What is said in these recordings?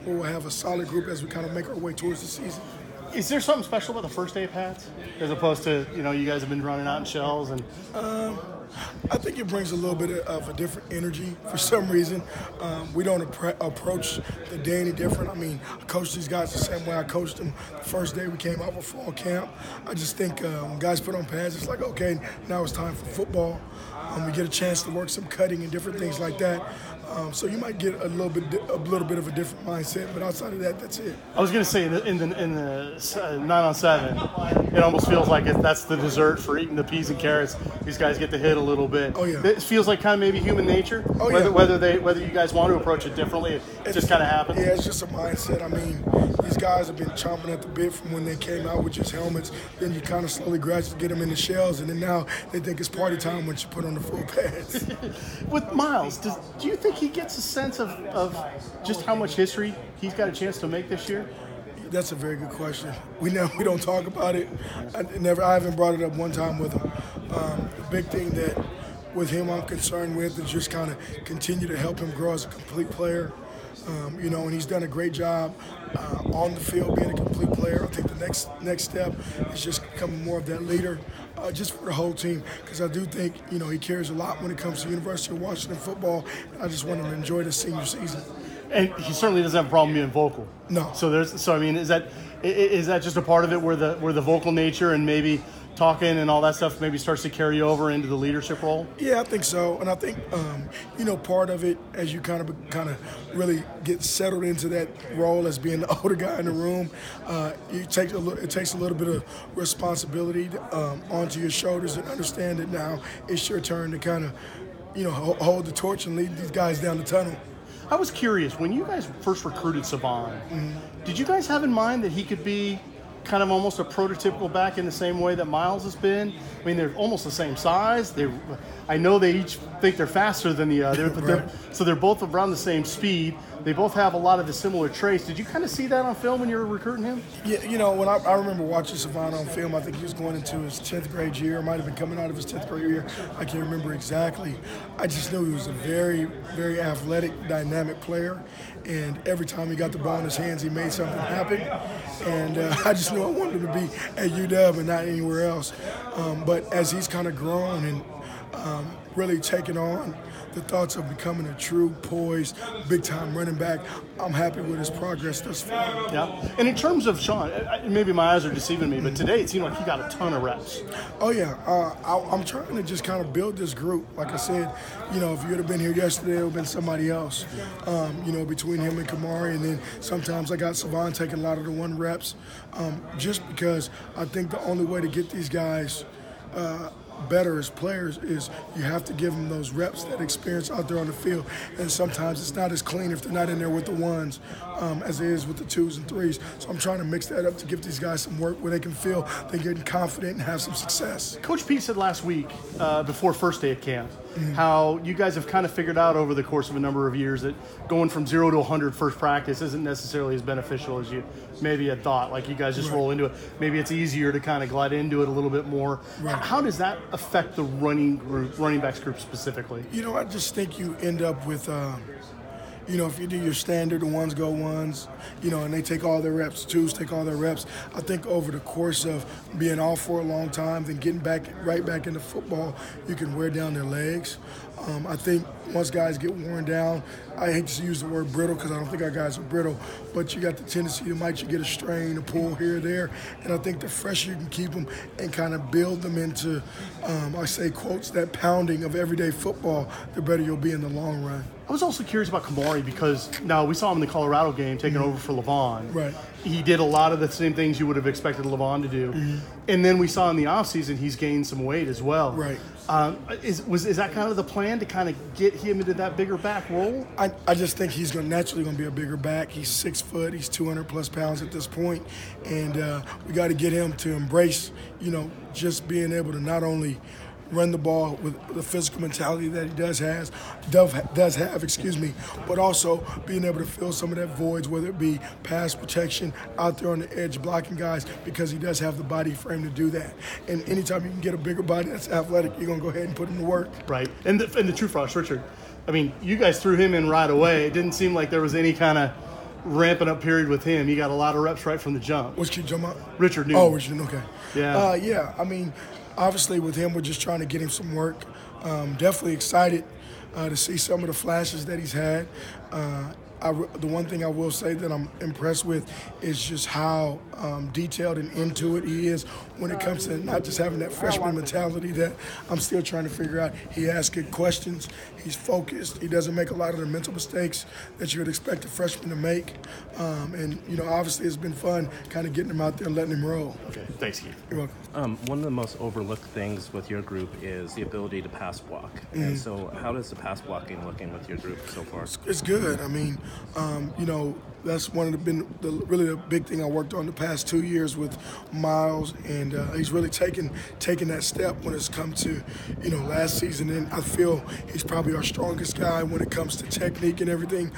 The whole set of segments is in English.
where we'll have a solid group as we kind of make our way towards the season. Is there something special about the first day of pads as opposed to, you guys have been running out in shells? And I think it brings a little bit of a different energy for some reason. We don't approach the day any different. I mean, I coach these guys the same way I coached them the first day we came out for fall camp. I just think when guys put on pads, it's like, okay, now it's time for football. We get a chance to work some cutting and different things like that. So you might get a little bit of a different mindset, but outside of that, that's it. I was going to say in the 9-on-7, it almost feels like that's the dessert for eating the peas and carrots. These guys get to hit a little bit. Oh yeah. It feels like kind of maybe human nature. Oh yeah. Whether you guys want to approach it differently, it just kind of happens. Yeah, it's just a mindset. I mean, these guys have been chomping at the bit from when they came out with just helmets. Then you kind of slowly gradually get them in the shells, and then now they think it's party time once you put on the full pads. With Miles, do you think he gets a sense of just how much history he's got a chance to make this year? That's a very good question. We don't talk about it. I haven't brought it up one time with him. The big thing that with him I'm concerned with is just kind of continue to help him grow as a complete player. And he's done a great job on the field being a complete player. I think the next step is just becoming more of that leader just for the whole team, because I do think, he cares a lot when it comes to University of Washington football. I just want him to enjoy the senior season. And he certainly doesn't have a problem being vocal. No. So is that just a part of it where the vocal nature and maybe talking and all that stuff maybe starts to carry over into the leadership role? Yeah, I think so. And I think, part of it, as you kind of really get settled into that role as being the older guy in the room, it takes a little bit of responsibility onto your shoulders and understand that now it's your turn to kind of, hold the torch and lead these guys down the tunnel. I was curious, when you guys first recruited Savon, did you guys have in mind that he could be kind of almost a prototypical back in the same way that Miles has been? I mean, they're almost the same size. I know they each think they're faster than the other, but Right. they're both around the same speed. They both have a lot of the similar traits. Did you kind of see that on film when you were recruiting him? Yeah, when I remember watching Savon on film, I think he was going into his 10th grade year, might have been coming out of his 10th grade year. I can't remember exactly. I just knew he was a very, very athletic, dynamic player, and every time he got the ball in his hands, he made something happen. And I just knew I wanted him to be at UW and not anywhere else. But as he's kind of grown and really taken on the thoughts of becoming a true poised, big-time running back, I'm happy with his progress thus far. Yeah. And in terms of Sean, maybe my eyes are deceiving me, but today it seemed like he got a ton of reps. Oh, yeah. I'm trying to just kind of build this group. Like I said, if you would have been here yesterday, it would have been somebody else, between him and Kamari. And then sometimes I got Savon taking a lot of the 1 reps just because I think the only way to get these guys better as players is you have to give them those reps, that experience out there on the field. And sometimes it's not as clean if they're not in there with the 1s as it is with the 2s and 3s. So I'm trying to mix that up to give these guys some work where they can feel they're getting confident and have some success. Coach Pete said last week, before first day of camp, how you guys have kind of figured out over the course of a number of years that going from 0 to 100 first practice isn't necessarily as beneficial as you maybe had thought. Like you guys just roll into it. Maybe it's easier to kind of glide into it a little bit more. Right. How does that affect the running backs group specifically? I just think you end up with if you do your standard, the 1s go 1s, and they take all their reps, 2s take all their reps. I think over the course of being off for a long time, then getting right back into football, you can wear down their legs. I think once guys get worn down, I hate to use the word brittle because I don't think our guys are brittle, but you got the tendency you get a strain, a pull here or there, and I think the fresher you can keep them and kind of build them into, I say quotes, that pounding of everyday football, the better you'll be in the long run. I was also curious about Kamari because now we saw him in the Colorado game taking over for Levon. Right. He did a lot of the same things you would have expected Levon to do. And then we saw in the offseason he's gained some weight as well. Right. Is that kind of the plan to kind of get him into that bigger back role? I just think he's naturally going to be a bigger back. He's 6 foot. He's 200-plus pounds at this point. And we got to get him to embrace, just being able to not only run the ball with the physical mentality that he does have, but also being able to fill some of that voids, whether it be pass protection, out there on the edge blocking guys, because he does have the body frame to do that. And anytime you can get a bigger body that's athletic, you're going to go ahead and put him to work. Right. And the true frost, Richard, I mean, you guys threw him in right away. It didn't seem like there was any kind of ramping up period with him. You got a lot of reps right from the jump. What's kid talking about? Richard Newton. Oh, Richard Newton, okay. Yeah. Yeah, I mean, obviously with him, we're just trying to get him some work. Definitely excited to see some of the flashes that he's had. The one thing I will say that I'm impressed with is just how detailed and into it he is when it comes to not just having that freshman mentality that I'm still trying to figure out. He asks good questions. He's focused. He doesn't make a lot of the mental mistakes that you would expect a freshman to make. And, obviously it's been fun kind of getting him out there and letting him roll. Okay, thanks, Keith. You're welcome. One of the most overlooked things with your group is the ability to pass block. And so how does the pass blocking looking with your group so far? It's good. I mean, that's one of the big thing I worked on the past 2 years with Miles, and he's really taken that step when it's come to, last season. And I feel he's probably our strongest guy when it comes to technique and everything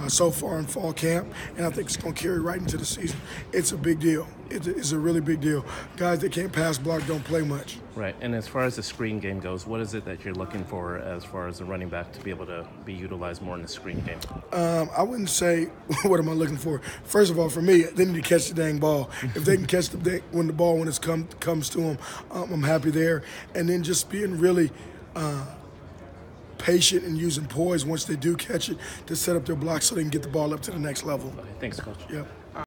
so far in fall camp, and I think it's going to carry right into the season. It's a big deal. It's a really big deal. Guys that can't pass block don't play much. Right, and as far as the screen game goes, what is it that you're looking for as far as the running back to be able to be utilized more in the screen game? I wouldn't say what am I looking for. First of all, for me, they need to catch the dang ball. If they can catch the ball when it comes to them, I'm happy there. And then just being really patient and using poise once they do catch it to set up their block so they can get the ball up to the next level. Okay, thanks, Coach. Yep.